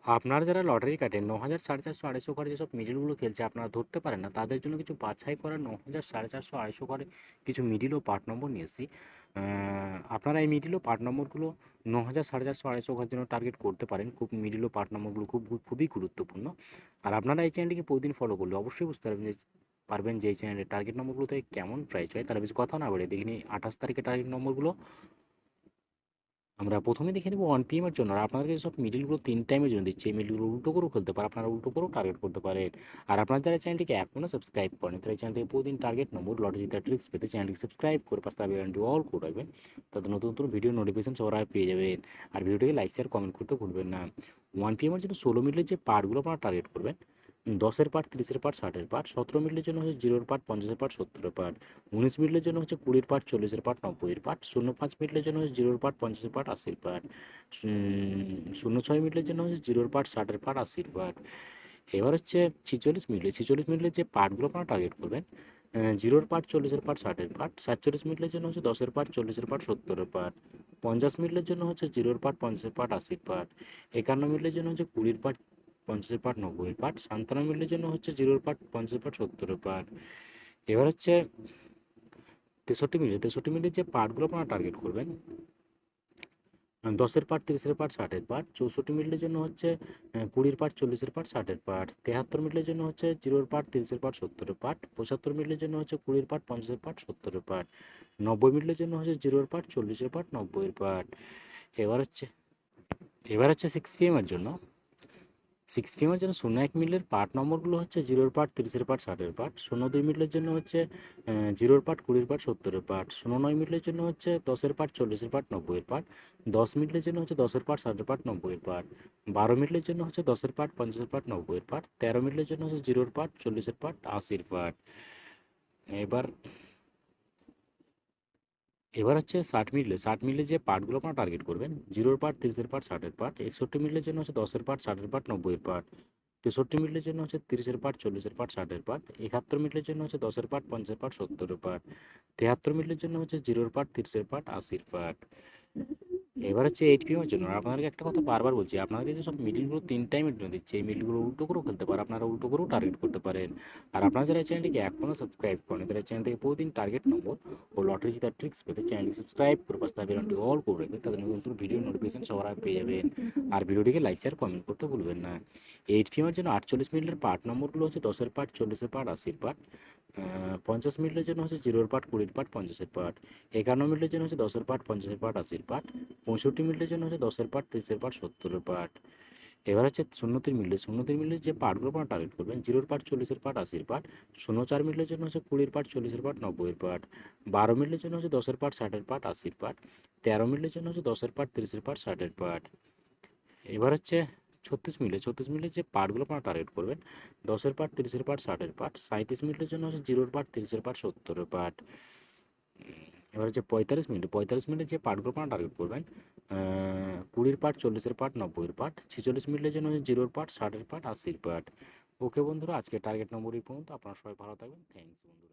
আপনারা যারা লটারি কাটেন ৯,০০০, ৪৫০, ২৫০ ঘরে যেসব মিডলগুলো খেলছে আপনারা ধরতে পারেন না, তাদের জন্য কিছু বাছাই করা ৯,০০০, ৪৫০, ২৫০ ঘরে কিছু মিডিল ও পার্ট নম্বর নিয়ে এসেছি। আপনারা এই মিডিল ও পার্ট নম্বরগুলো ৯,০০০, ৪৫০, ২৫০ ঘরের জন্য টার্গেট করতে পারেন। খুব মিডিল ও পার্ট নম্বরগুলো খুবই গুরুত্বপূর্ণ। আর আপনারা এই চ্যানেলটিকে প্রতিদিন ফলো করলে অবশ্যই বুঝতে পারবেন যে এই চ্যানেলের টার্গেট নম্বরগুলো থেকে কেমন প্রাইস হয়। তার বেশি কথা না বলে দেখে নিই ২৮ তারিখের টার্গেট নম্বরগুলো। আমরা প্রথমে দেখে নেব 1 PM এর জন্য। আর আপনাদেরকে সব মিডলগুলো 3 টাইমের জন্য দিচ্ছি। এই মিডলগুলো উল্টো করেও খেলতে পারেন, আপনারা উল্টো করেও টার্গেট করতে পারেন। আর আপনারা যারা চ্যানেলটিকে এখনও সাবস্ক্রাইব করেন, তারা এই চ্যানেল থেকে প্রতিদিন টার্গেট নম্বর, লটারি জেতার ট্রিক্স পেতে চ্যানেলটিকে সাবস্ক্রাইব করে পাশে থাকা বেল আইকনটি অল করে রাখবেন। তাতে নতুন নতুন ভিডিও নোটিফিকেশন সবার আগে পেয়ে যাবেন। আর ভিডিওটিকে লাইক, শেয়ার, কমেন্ট করতে ভুলবেন না। 1 PM এর জন্য 16 মিডলের যে পার্টগুলো আপনারা টার্গেট করবেন, 10-এর পার্ট, 30-এর পার্ট, 60-এর পার্ট, 17 মিডলের জন্য হচ্ছে 0-এর পার্ট, 50-এর পার্ট, 70-এর পার্ট, 19 মিডলের জন্য হচ্ছে 20-এর পার্ট, 40-এর পার্ট, 90-এর পার্ট, 05 মিডলের জন্য হচ্ছে 0-এর পার্ট, 50-এর পার্ট, 80-এর পার্ট, 06 মিডলের জন্য হচ্ছে 0-এর পার্ট, 60-এর পার্ট, 80-এর পার্ট। এবার হচ্ছে 46 মিডলের যে পার্টগুলো আপনারা টার্গেট করবেন, 0-এর পার্ট, 40-এর পার্ট, 60-এর পার্ট, 47 মিডলের জন্য হচ্ছে 10-এর পার্ট, 40-এর পার্ট, 70-এর পার্ট, 50 মিডলের জন্য হচ্ছে 0-এর পার্ট, 50-এর পার্ট, 80-এর পার্ট, 51 মিডলের জন্য হচ্ছে 20-এর পার্ট, 50-এর পার্ট, 90-এর পার্ট, 57 মিডলের জন্য হচ্ছে 0-এর পার্ট, 50-এর পার্ট, 70-এর পার্ট। এবার হচ্ছে 63 মিনিটের যে পার্টগুলো আপনারা টার্গেট করবেন, 10-এর পার্ট, 30-এর পার্ট, 60-এর পার্ট, 64 মিনিটের জন্য হচ্ছে 20-এর পার্ট, 40-এর পার্ট, 60-এর পার্ট, 73 মিনিটের জন্য হচ্ছে 0-এর পার্ট, 30-এর পার্ট, 70-এর পার্ট, 75 মিনিটের জন্য হচ্ছে 20-এর পার্ট, 50-এর পার্ট, 70-এর পার্ট, 90 মিনিটের জন্য হচ্ছে 0-এর পার্ট, 40-এর পার্ট, 90-এর পার্ট। এবার হচ্ছে এবার হচ্ছে 6 PM এর জন্য। 6 PM এর জন্য 01 মিডলের পার্ট নম্বরগুলো হচ্ছে 0-এর পার্ট, 30-এর পার্ট, 60-এর পার্ট, 02 মিডলের জন্য হচ্ছে 0-এর পার্ট, 20-এর পার্ট, 70-এর পার্ট, 09 মিডলের জন্য হচ্ছে 10-এর পার্ট, 40-এর পার্ট, 90-এর পার্ট, 10 মিডলের জন্য হচ্ছে 10-এর পার্ট, 60-এর পার্ট, 90-এর পার্ট, 12 মিডলের জন্য হচ্ছে 10-এর পার্ট, 50-এর পার্ট, 90-এর পার্ট, 13 মিডলের জন্য হচ্ছে 0-এর পার্ট, 40-এর পার্ট, 80-এর পার্ট। এবার এবার হচ্ছে 60 মিডলে যে পার্টগুলো আপনারা টার্গেট করবেন, 0-এর পার্ট, 30-এর পার্ট, 60-এর পার্ট, 61 মিডলের জন্য হচ্ছে 10-এর পার্ট, 60-এর পার্ট, 90-এর পার্ট, 63 মিডলের জন্য হচ্ছে 30-এর পার্ট, 40-এর পার্ট, 60-এর পার্ট, 71 মিডলের জন্য হচ্ছে 10-এর পার্ট, 50-এর পার্ট, 70-এর পার্ট, 73 মিডলের জন্য হচ্ছে 0-এর পার্ট, 30-এর পার্ট, 80-এর পার্ট। এবার হচ্ছে 8 PM এর জন্য। আর আপনাদেরকে একটা কথা বারবার বলছি, আপনাদেরকে যে সব মিডলগুলো 3 টাইমের জন্য দিচ্ছে, এই মিডলগুলো উল্টো করেও খেলতে পারে, আপনারা উল্টো করেও টার্গেট করতে পারেন। আর আপনারা যারা এই চ্যানেলটিকে এখনও সাবস্ক্রাইব করেন, তারা চ্যানেল থেকে প্রতিদিন টার্গেট নম্বর ও লটারি জেতার ট্রিক্স পেতে চ্যানেলটি সাবস্ক্রাইব করে পাশে থাকা বেল আইকনটি অল করে রাখবেন। তাদের নতুন নতুন ভিডিও নোটিফিকেশন সবার আগে পেয়ে যাবেন। আর ভিডিওটিকে লাইক, শেয়ার, কমেন্ট করতে ভুলবেন না। 8 PM এর জন্য 48 মিনিটের পার্ট নম্বরগুলো হচ্ছে 10-এর পার্ট, 40-এর পার্ট, 80-এর পার্ট, 50 মিনিটের জন্য হচ্ছে 0-এর পার্ট, 20-এর পার্ট, 50-এর পার্ট, 51 মিনিটের জন্য হচ্ছে 10-এর পার্ট, 50-এর পার্ট, 80-এর পার্ট, 65 মিনিটের জন্য হচ্ছে 10-এর পার্ট, 30-এর পার্ট, 70-এর পার্ট। এবার হচ্ছে 0-3 মিনিটে যে পার্টগুলো আপনারা টার্গেট করবেন, 0-এর পার্ট, 40-এর পার্ট, 80-এর পার্ট, 04 মিনিটের জন্য হচ্ছে 20-এর পার্ট, 40-এর পার্ট, 90-এর পার্ট, 12 মিনিটের জন্য হচ্ছে 10-এর পার্ট, 60-এর পার্ট, 80-এর পার্ট, 13 মিনিটের জন্য হচ্ছে 10-এর পার্ট, 30-এর পার্ট, 60-এর পার্ট। এবার হচ্ছে 36 মিনিটে যে পার্টগুলো আপনারা টার্গেট করবেন, 10-এর পার্ট, 30-এর পার্ট, 60-এর পার্ট, 37 মিনিটের জন্য হচ্ছে 0-এর পার্ট, 30-এর পার্ট, 70-এর পার্ট। এবার হচ্ছে 45 মিনিটে যে পার্টগুলো আপনারা টার্গেট করবেন, 20-এর পার্ট, 40-এর পার্ট, 90-এর পার্ট, 46 মিনিটের জন্য হচ্ছে 0-এর পার্ট, 60-এর পার্ট, 80-এর পার্ট। ওকে বন্ধুরা, আজকে টার্গেট নম্বর এই পর্যন্ত। আপনারা সবাই ভালো থাকবেন। থ্যাংকস বন্ধুরা।